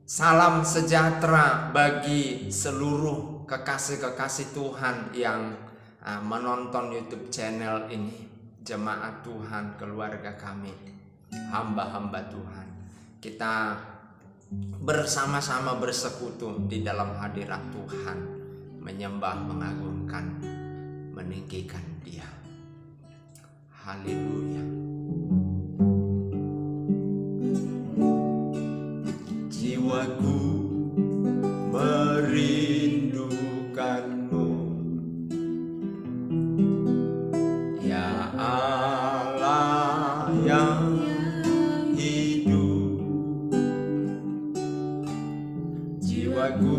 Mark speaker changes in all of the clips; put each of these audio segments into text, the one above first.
Speaker 1: Salam sejahtera bagi seluruh kekasih-kekasih Tuhan yang menonton YouTube channel ini. Jemaat Tuhan, keluarga kami, hamba-hamba Tuhan. Kita bersama-sama bersekutu di dalam hadirat Tuhan, menyembah, mengagungkan, meninggikan Dia. Haleluya. Jiwaku merindukanmu, ya Allah yang hidup. Jiwaku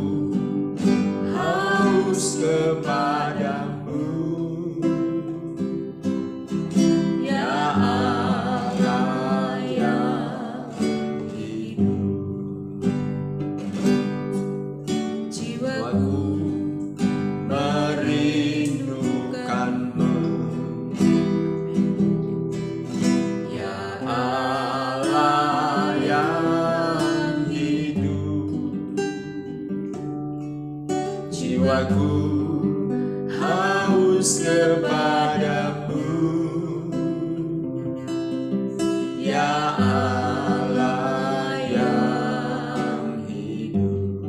Speaker 1: haus kepadamu, ya Allah yang hidup. Jiwaku merindukanmu, ya Allah yang hidup. Jiwaku haus kepadamu, ya Allah yang hidup.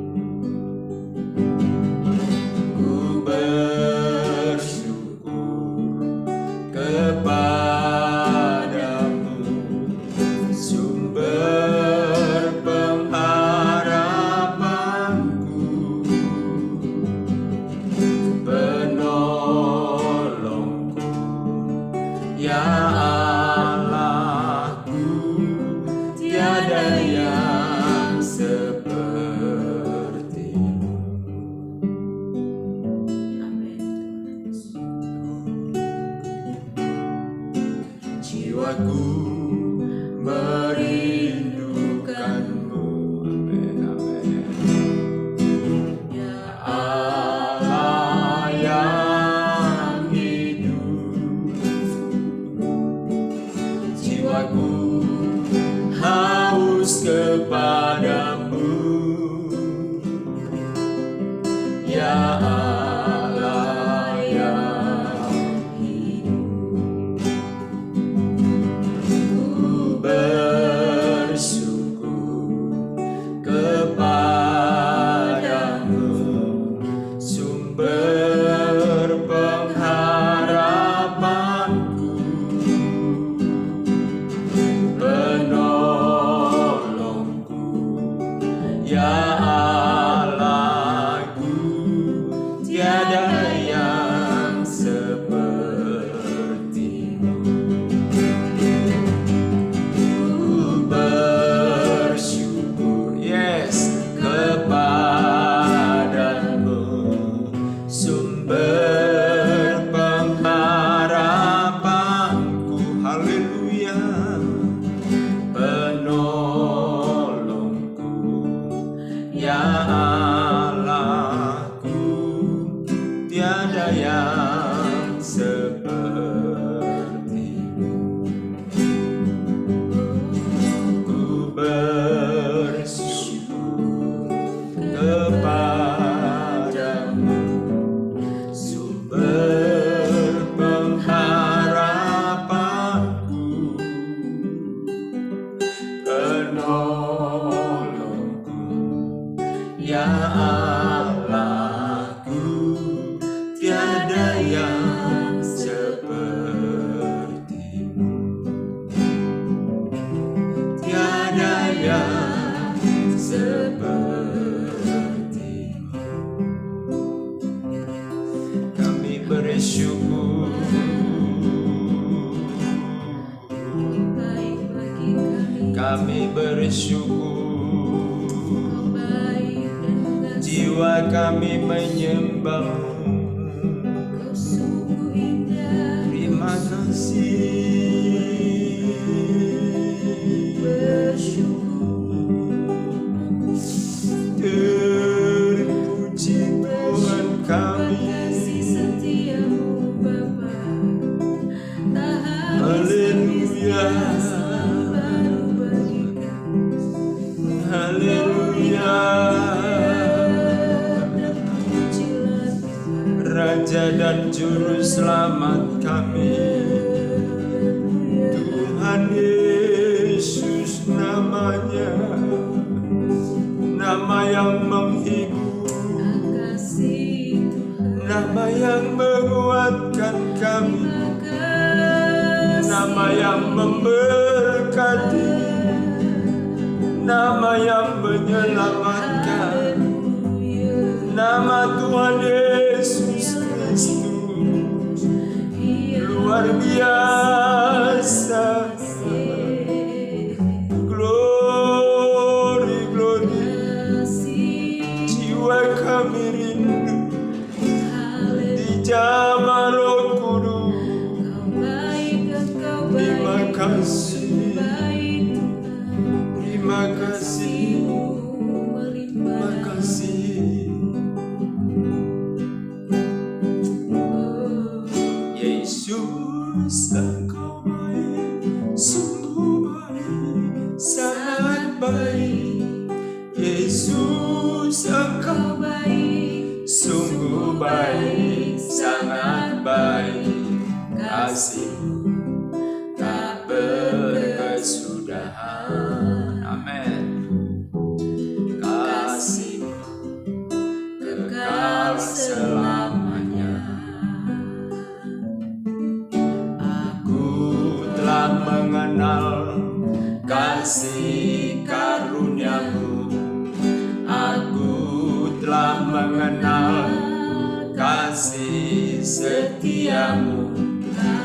Speaker 1: Ku bersyukur kepadamu, sumber pengharapanku, penolongku, ya Allahku, tiada yang sepertimu. Jiwaku merindukanmu, amin, amin. Ya Allah yang hidup. Jiwaku haus kepadamu, ya Allah yang hidup. Ku bersyukur kepadamu, sumber pengharapanku, penolongku, ya Allahku, tiada yang sepertimu. Ku bersyukur, yes, kepadamu, sumber pengharapanku, haleluya, penolongku, ya Allahku, tiada yang sepertimu. Ku bersyukur kepadamu, sumber pengharapanku, penolongku, ya Allahku, tiada yang sepertimu. Tiada yang sepertimu. Kami bersyukur,
Speaker 2: baik bagi kami.
Speaker 1: kami bersyukur,
Speaker 2: Baik dan kasih,
Speaker 1: jiwa kami menyembahmu.
Speaker 2: Kau sungguh indah.
Speaker 1: Terima kasih.
Speaker 2: Bersyukur,
Speaker 1: Terpuji Tuhan kami.
Speaker 2: kasih setiamu Bapa. Tak habis
Speaker 1: Haleluya.
Speaker 2: selalu baru bagi kami.
Speaker 1: Haleluya. Raja dan Juru Selamat kami, Tuhan Yesus namanya, nama yang menghibur, nama yang menguatkan kami, nama yang memberkati, nama yang menyelamatkan, nama Tuhan Yesus Kristus luar biasa. Glory, glory, jiwa kami rindu di zaman Roh Kudus. Terima kasih, terima kasih, terima kasih. Yesus, Engkau baik, sungguh baik, sangat baik. Yesus, Engkau baik, sungguh baik, sangat baik. Kasih-Mu tak berkesudahan. Amin. Kasih-Mu kekal selamanya. Telah mengenal kasih karunia-Mu, aku telah mengenal kasih setia-Mu.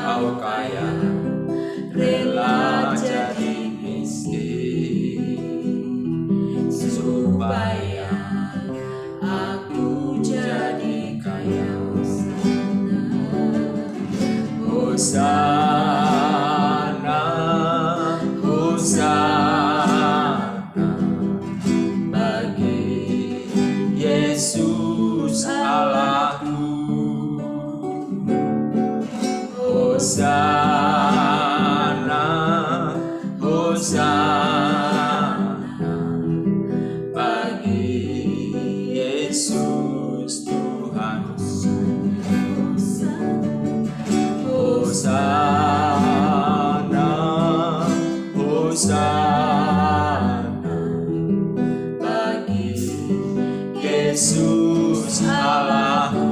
Speaker 1: Kau kaya, rela jadi miskin, supaya aku jadi kaya. Hosana, Hosana bagi Yesus Allahku. Hosana, Hosana bagi Yesus Tuhan. Hosana, Hosana bagi Yesus Allahku.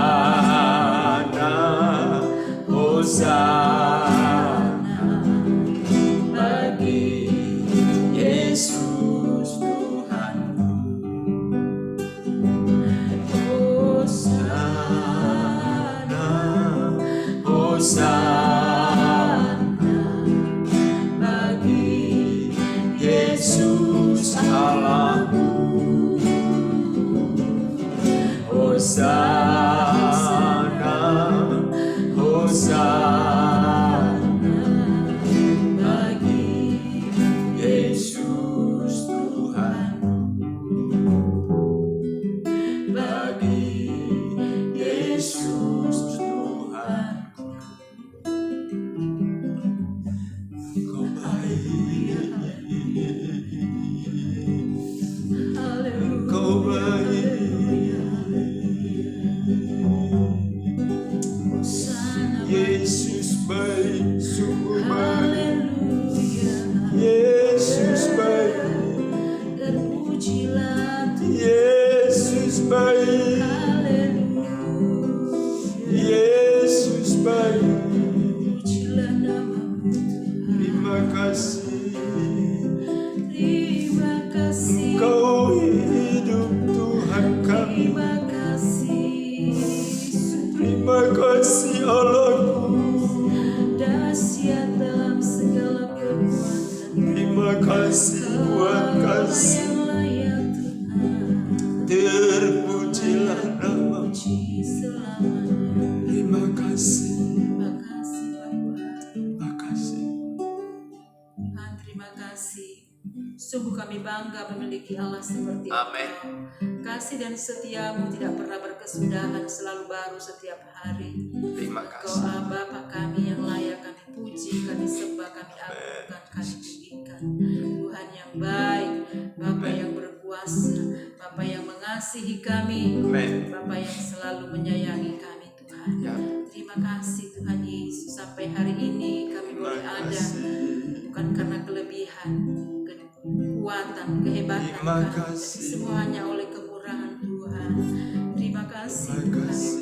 Speaker 1: Hosana, Hosana bagi Yesus Tuhanku. Hosana, Hosana bagi Yesus Allahku. Hosana, Hosana bagi Yesus Tuhan, bagi Yesus Tuhan. Kau baik, Kau baik. Yesus baik, sungguh baik. Yesus baik, Yesus baik, Yesus baik. Terima kasih, Engkau hidup Tuhan kami. Terima kasih Allahku,
Speaker 2: dahsyat dalam segala perbuatan.
Speaker 1: terima kasih buat kasih.
Speaker 2: yang layak Tuhan,
Speaker 1: Terpujilah nama-Mu.
Speaker 2: puji selamanya.
Speaker 1: Terima kasih,
Speaker 2: Terima kasih Bapa.
Speaker 1: terima kasih.
Speaker 2: Tuhan, terima kasih. Sungguh kami bangga memiliki Allah seperti
Speaker 1: Amin.
Speaker 2: Engkau. Kasih dan setia-Mu tidak pernah berkesudahan, selalu baru setiap hari.
Speaker 1: Terima
Speaker 2: Engkau
Speaker 1: kasih.
Speaker 2: Bapa kami yang layak kami puji, kami sembah, kami agungkan, kami tinggikan. yang baik, Bapa yang berkuasa, Bapa yang mengasihi kami,
Speaker 1: Amen.
Speaker 2: Bapa yang selalu menyayangi kami Tuhan.
Speaker 1: Ya.
Speaker 2: Terima kasih Tuhan Yesus, sampai hari ini kami boleh ada
Speaker 1: Makasih.
Speaker 2: bukan karena kelebihan, kekuatan, kehebatan
Speaker 1: Terima
Speaker 2: kami, tapi
Speaker 1: kasih.
Speaker 2: semuanya oleh kemurahan Tuhan. Terima kasih
Speaker 1: Terima
Speaker 2: Tuhan.
Speaker 1: kasih.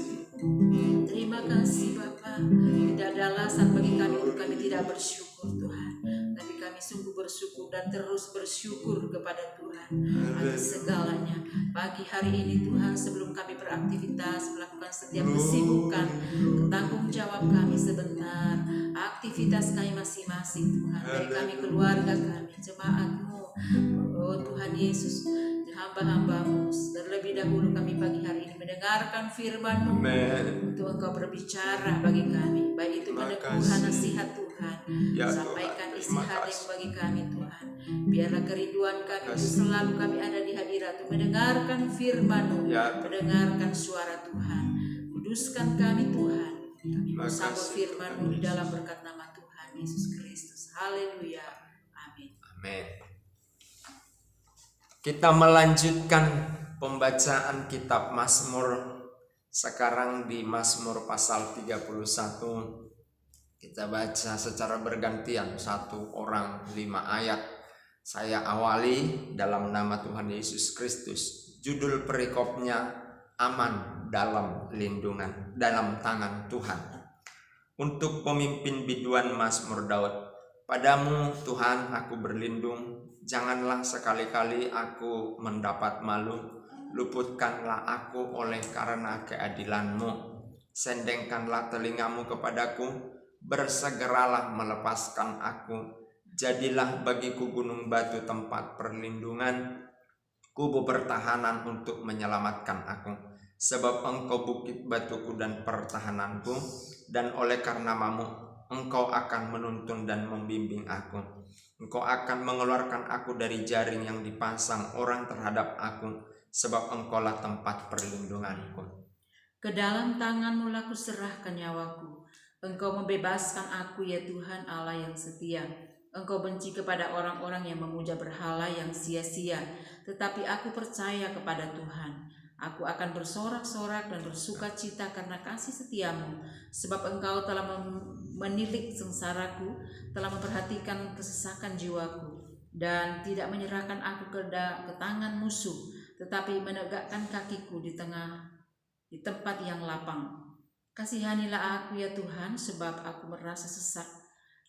Speaker 2: Terima kasih Bapa. Tidak ada alasan bagi kami untuk kami tidak bersyukur Tuhan, tapi kami sungguh bersyukur dan terus bersyukur kepada Tuhan atas segalanya. Pagi hari ini Tuhan, sebelum kami beraktivitas melakukan setiap kesibukan, tanggung jawab kami sebentar, aktivitas kami masing-masing Tuhan, baik kami, keluarga kami, jemaat-Mu, oh Tuhan Yesus, hamba-hamba-Mu. Terlebih dahulu kami pagi hari ini mendengarkan firman-Mu,
Speaker 1: Amen.
Speaker 2: untuk Engkau berbicara bagi kami, baik itu
Speaker 1: Terima
Speaker 2: peneguhan
Speaker 1: kasih.
Speaker 2: nasihat Tuhan,
Speaker 1: Ya
Speaker 2: sampaikan
Speaker 1: Tuhan,
Speaker 2: isi
Speaker 1: terima
Speaker 2: hati
Speaker 1: kasih.
Speaker 2: bagi kami Tuhan. Biarlah kerinduan kami itu
Speaker 1: Kasih.
Speaker 2: selalu kami ada di hadirat untuk mendengarkan firman-Mu,
Speaker 1: Ya.
Speaker 2: mendengarkan suara Tuhan. Kuduskan kami Tuhan, kami
Speaker 1: Terima
Speaker 2: bersambut
Speaker 1: kasih,
Speaker 2: firman-Mu
Speaker 1: Tuhan
Speaker 2: di dalam berkat nama Tuhan Yesus Kristus. Haleluya. Amin.
Speaker 3: Amin. Kita melanjutkan pembacaan kitab Mazmur. Sekarang di Mazmur pasal 31. Kita baca secara bergantian, satu orang 5 ayat. Saya awali dalam nama Tuhan Yesus Kristus. Judul perikopnya, aman dalam lindungan, dalam tangan Tuhan. Untuk pemimpin biduan Mazmur Daud. Padamu Tuhan aku berlindung, janganlah sekali-kali aku mendapat malu. Luputkanlah aku oleh karena keadilan-Mu. Sendengkanlah telingamu kepadaku, bersegeralah melepaskan aku. Jadilah bagiku gunung batu tempat perlindungan, kubu pertahanan untuk menyelamatkan aku. Sebab Engkau bukit batuku dan pertahananku, dan oleh karena namamu Engkau akan menuntun dan membimbing aku. Engkau akan mengeluarkan aku dari jaring yang dipasang orang terhadap aku, sebab Engkaulah tempat perlindunganku.
Speaker 2: Ke dalam tangan-Mu lah kuserahkan nyawaku. Engkau membebaskan aku ya Tuhan Allah yang setia. Engkau benci kepada orang-orang yang memuja berhala yang sia-sia, tetapi aku percaya kepada Tuhan. Aku akan bersorak-sorak dan bersuka cita karena kasih setiamu, sebab Engkau telah menilik sengsaraku, telah memperhatikan kesesakan jiwaku, dan tidak menyerahkan aku ke tangan musuh, tetapi menegakkan kakiku di tempat yang lapang. Kasihanilah aku ya Tuhan, sebab aku merasa sesak.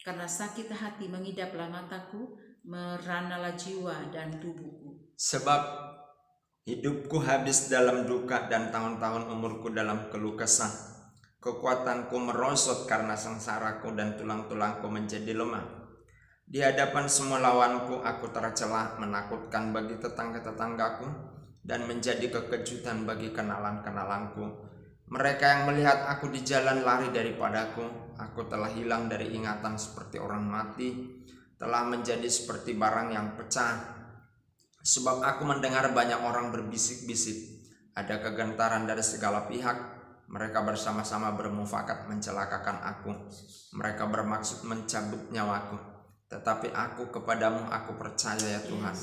Speaker 2: Karena sakit hati mengidaplah mataku, meranalah jiwa dan tubuhku.
Speaker 3: Sebab hidupku habis dalam duka dan tahun-tahun umurku dalam keluh kesah. Kekuatanku merosot karena sengsaraku dan tulang-tulangku menjadi lemah. Di hadapan semua lawanku aku tercela, menakutkan bagi tetangga-tetanggaku dan menjadi kekejutan bagi kenalan-kenalanku. Mereka yang melihat aku di jalan lari daripadaku. Aku telah hilang dari ingatan seperti orang mati, telah menjadi seperti barang yang pecah. Sebab aku mendengar banyak orang berbisik-bisik, ada kegentaran dari segala pihak. Mereka bersama-sama bermufakat mencelakakan aku. Mereka bermaksud mencabut nyawaku. Tetapi aku kepadamu aku percaya ya Tuhan.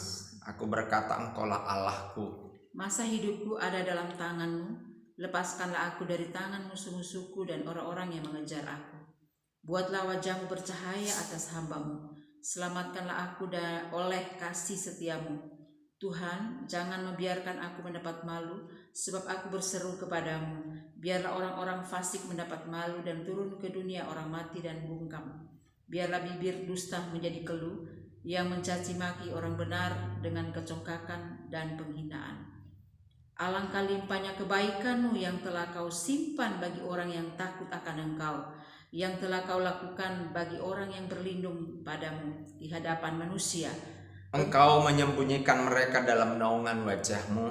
Speaker 3: Aku berkata Engkaulah Allahku.
Speaker 2: Masa hidupku ada dalam tangan-Mu. Lepaskanlah aku dari tangan musuh-musuhku dan orang-orang yang mengejar aku. Buatlah wajah-Mu bercahaya atas hamba-Mu. Selamatkanlah aku oleh kasih setiamu. Tuhan, jangan membiarkan aku mendapat malu, sebab aku berseru kepadamu. Biarlah orang-orang fasik mendapat malu dan turun ke dunia orang mati dan bungkam. Biarlah bibir dusta menjadi keluh, yang mencaci maki orang benar dengan kecongkakan dan penghinaan. Alangkah limpahnya kebaikan-Mu yang telah Kau simpan bagi orang yang takut akan Engkau, yang telah Kau lakukan bagi orang yang berlindung padamu di hadapan manusia.
Speaker 3: Engkau menyembunyikan mereka dalam naungan wajah-Mu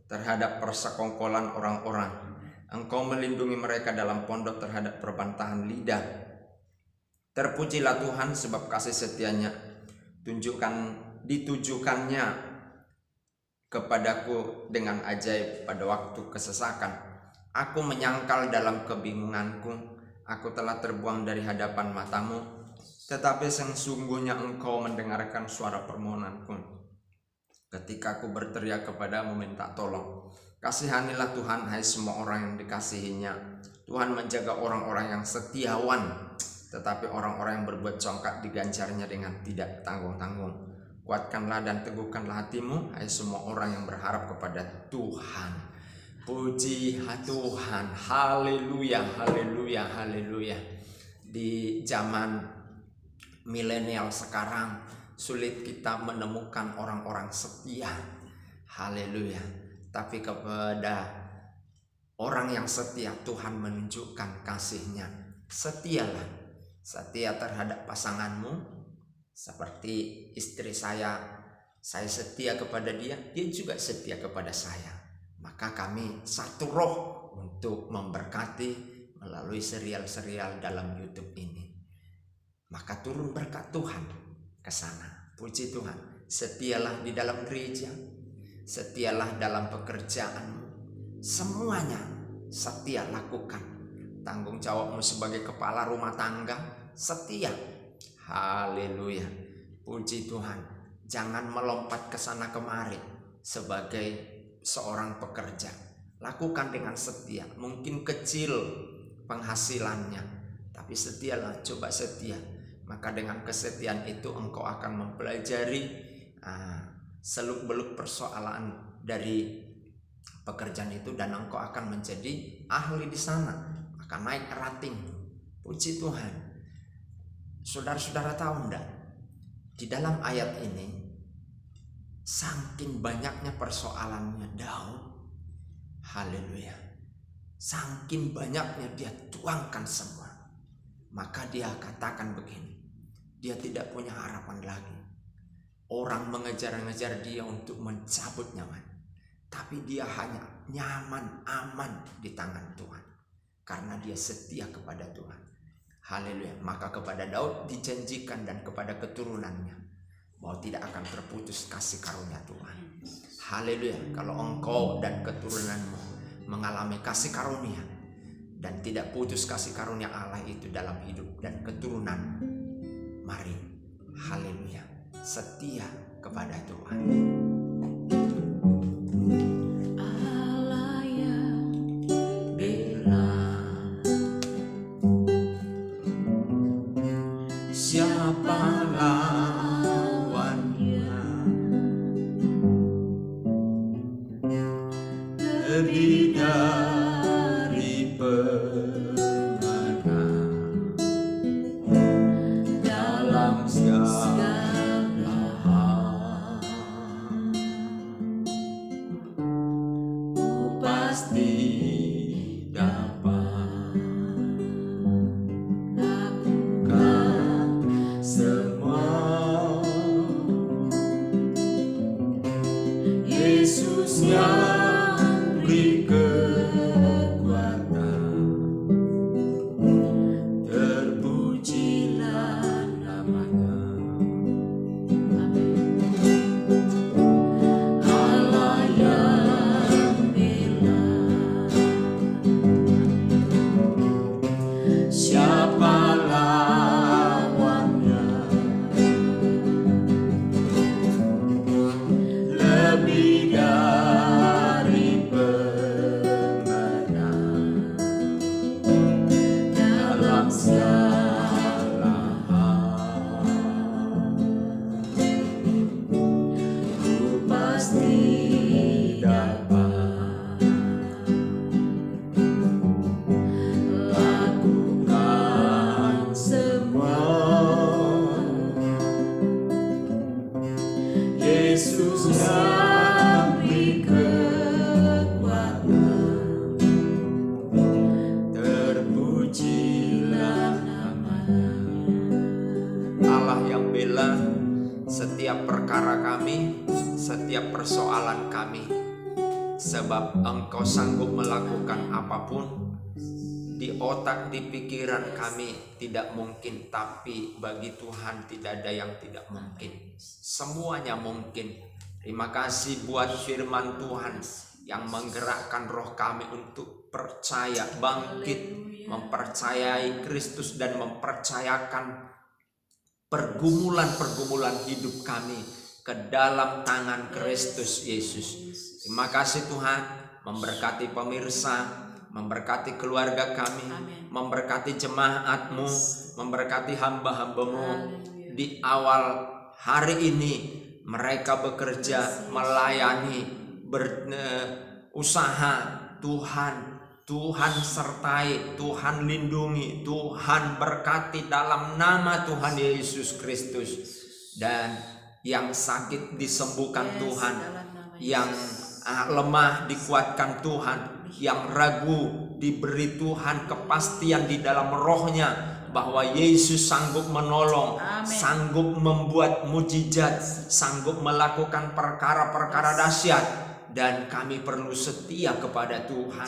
Speaker 3: terhadap persekongkolan orang-orang. Engkau melindungi mereka dalam pondok terhadap perbantahan lidah. Terpujilah Tuhan sebab kasih setianya ditujukannya kepadaku dengan ajaib pada waktu kesesakan. Aku menyangkal dalam kebingunganku. Aku telah terbuang dari hadapan matamu. Tetapi sesungguhnya Engkau mendengarkan suara permohonanku. ketika aku berteriak kepadamu minta tolong. Kasihanilah Tuhan, hai semua orang yang dikasihinya. Tuhan menjaga orang-orang yang setiawan, tetapi orang-orang yang berbuat congkak diganjarnya dengan tidak tanggung-tanggung. Kuatkanlah dan teguhkanlah hatimu, hai semua orang yang berharap kepada Tuhan. Puji Tuhan, haleluya, haleluya, haleluya. Di zaman milenial sekarang sulit kita menemukan orang-orang setia, haleluya. Tapi kepada orang yang setia Tuhan menunjukkan kasih-Nya. Setialah, setia terhadap pasanganmu, seperti istri saya setia kepada dia juga setia kepada saya. Maka kami satu roh untuk memberkati melalui serial-serial dalam YouTube ini. Maka turun berkat Tuhan ke sana. Puji Tuhan. Setialah di dalam gereja, setialah dalam pekerjaanmu. Semuanya setia lakukan. Tanggung jawabmu sebagai kepala rumah tangga, setia. Haleluya. Puji Tuhan. Jangan melompat ke sana kemari sebagai seorang pekerja. Lakukan dengan setia. Mungkin kecil penghasilannya, tapi setialah, coba setia. Maka dengan kesetiaan itu engkau akan mempelajari seluk-beluk persoalan dari pekerjaan itu, dan engkau akan menjadi ahli di sana, akan naik rating. Puji Tuhan. Saudara-saudara tahu enggak, di dalam ayat ini saking banyaknya persoalannya Daud, haleluya, saking banyaknya dia tuangkan semua, maka dia katakan begini, dia tidak punya harapan lagi. Orang mengejar-ngejar dia untuk mencabut nyawa, tapi dia hanya nyaman, aman di tangan Tuhan, karena dia setia kepada Tuhan. Haleluya. Maka kepada Daud dijanjikan dan kepada keturunannya bahwa tidak akan terputus kasih karunia Tuhan. Haleluya. Kalau engkau dan keturunanmu mengalami kasih karunia dan tidak putus kasih karunia Allah itu dalam hidup dan keturunan, mari, haleluya, setia kepada Tuhan.
Speaker 1: Lebih dari pemana dalam segala hal, ku pasti dapat lakukan semua. Yesus yang beri kekuatan, terpujilah namanya. Allah yang bela, siapa lawannya? Lebih dari dalam segala hal, ku pasti dapat lakukan semua. Yesus yang beri kekuatan, terpujilah namanya.
Speaker 3: Allah yang bela setiap perkara kami, setiap persoalan kami, sebab Engkau sanggup melakukan apapun. Di otak, di pikiran kami tidak mungkin, tapi bagi Tuhan tidak ada yang tidak mungkin. Semuanya mungkin. Terima kasih buat firman Tuhan yang menggerakkan roh kami untuk percaya, bangkit, mempercayai Kristus dan mempercayakan pergumulan-pergumulan hidup kami ke dalam tangan Kristus Yesus. Terima kasih Tuhan, memberkati pemirsa, memberkati keluarga kami,
Speaker 2: Amin.
Speaker 3: memberkati jemaat-Mu, memberkati hamba-hamba-Mu.
Speaker 2: Haleluya.
Speaker 3: Di awal hari ini mereka bekerja, melayani, berusaha. Tuhan sertai, Tuhan lindungi, Tuhan berkati dalam nama Tuhan Yesus Kristus. Dan yang sakit disembuhkan Tuhan,
Speaker 2: Dalam nama
Speaker 3: yang lemah dikuatkan Tuhan, yang ragu diberi Tuhan kepastian di dalam rohnya bahwa Yesus sanggup menolong,
Speaker 2: Amin.
Speaker 3: sanggup membuat mujizat, sanggup melakukan perkara-perkara dahsyat. Dan kami perlu setia kepada Tuhan,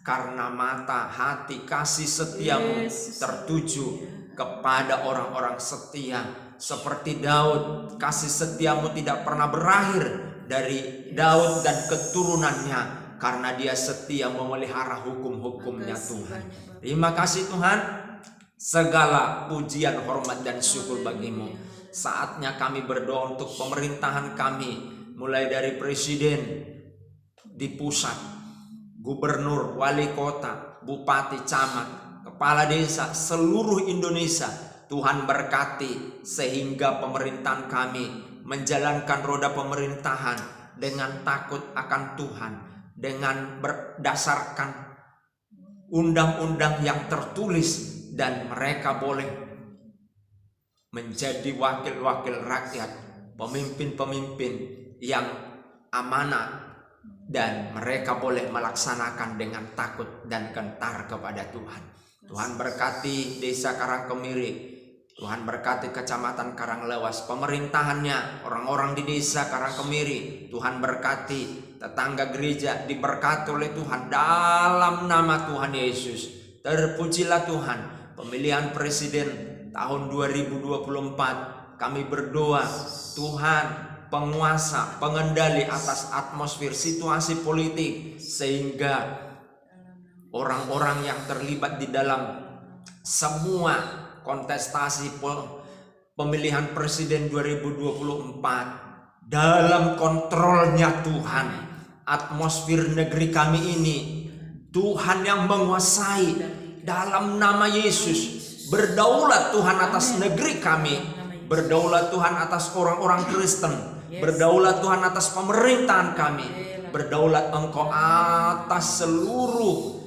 Speaker 3: karena mata, hati, kasih setiamu tertuju kepada orang-orang setia. Seperti Daud, kasih setiamu tidak pernah berakhir dari Daud dan keturunannya, karena dia setia memelihara hukum-hukumnya Tuhan. Terima kasih Tuhan, segala pujian, hormat dan syukur bagimu. Saatnya kami berdoa untuk pemerintahan kami, mulai dari presiden di pusat, gubernur, wali kota, bupati, camat, kepala desa, seluruh Indonesia. Tuhan berkati sehingga pemerintahan kami menjalankan roda pemerintahan dengan takut akan Tuhan, dengan berdasarkan undang-undang yang tertulis, dan mereka boleh menjadi wakil-wakil rakyat, pemimpin-pemimpin yang amanah, dan mereka boleh melaksanakan dengan takut dan gentar kepada Tuhan. Tuhan berkati desa Karangkemiri, Tuhan berkati kecamatan Karanglewas, pemerintahannya, orang-orang di desa Karangkemiri. Tuhan berkati tetangga gereja, diberkati oleh Tuhan dalam nama Tuhan Yesus. Terpujilah Tuhan. Pemilihan presiden tahun 2024, kami berdoa Tuhan penguasa, pengendali atas atmosfer situasi politik, sehingga orang-orang yang terlibat di dalam semua kontestasi pemilihan presiden 2024 dalam kontrolnya Tuhan. Atmosfer negeri kami ini Tuhan yang menguasai, dalam nama Yesus. Berdaulat Tuhan atas negeri kami, berdaulat Tuhan atas orang-orang Kristen, berdaulat Tuhan atas pemerintahan kami, berdaulat Engkau atas seluruh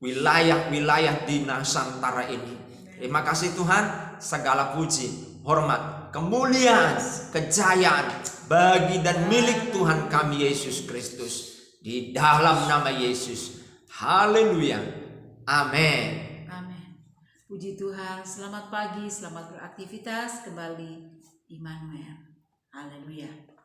Speaker 3: wilayah-wilayah di Nusantara ini. Terima kasih Tuhan, segala puji, hormat, kemuliaan, kejayaan bagi dan milik Tuhan kami Yesus Kristus, di dalam nama Yesus. Haleluya. Amin.
Speaker 2: Amin. Puji Tuhan, selamat pagi, selamat beraktivitas kembali Immanuel. Haleluya.